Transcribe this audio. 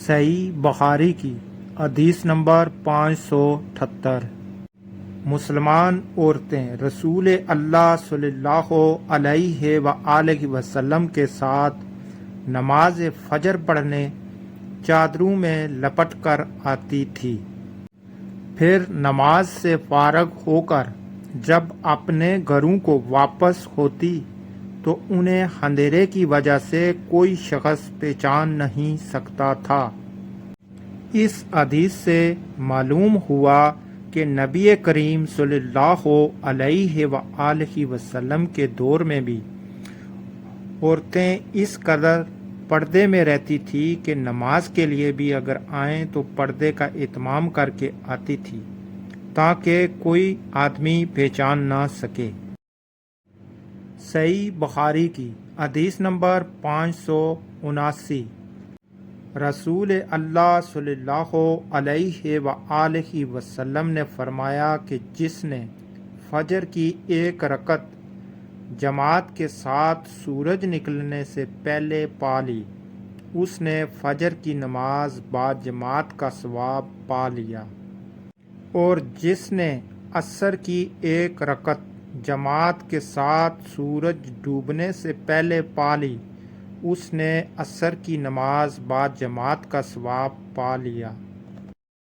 صحیح بخاری کی حدیث نمبر 578۔ مسلمان عورتیں رسول اللہ صلی اللہ علیہ وآلہ وسلم کے ساتھ نماز فجر پڑھنے چادروں میں لپٹ کر آتی تھی، پھر نماز سے فارغ ہو کر جب اپنے گھروں کو واپس ہوتی تو انہیں اندھیرے کی وجہ سے کوئی شخص پہچان نہیں سکتا تھا۔ اس حدیث سے معلوم ہوا کہ نبی کریم صلی اللہ علیہ وآلہ وسلم کے دور میں بھی عورتیں اس قدر پردے میں رہتی تھی کہ نماز کے لیے بھی اگر آئیں تو پردے کا اہتمام کر کے آتی تھی تاکہ کوئی آدمی پہچان نہ سکے۔ صحیح بخاری کی حدیث نمبر 579۔ رسول اللہ صلی اللہ علیہ وآلہ وسلم نے فرمایا کہ جس نے فجر کی ایک رکعت جماعت کے ساتھ سورج نکلنے سے پہلے پا لی، اس نے فجر کی نماز بعد جماعت کا ثواب پا لیا، اور جس نے عصر کی ایک رکعت جماعت کے ساتھ سورج ڈوبنے سے پہلے پا لی، اس نے عصر کی نماز بعد جماعت کا ثواب پا لیا۔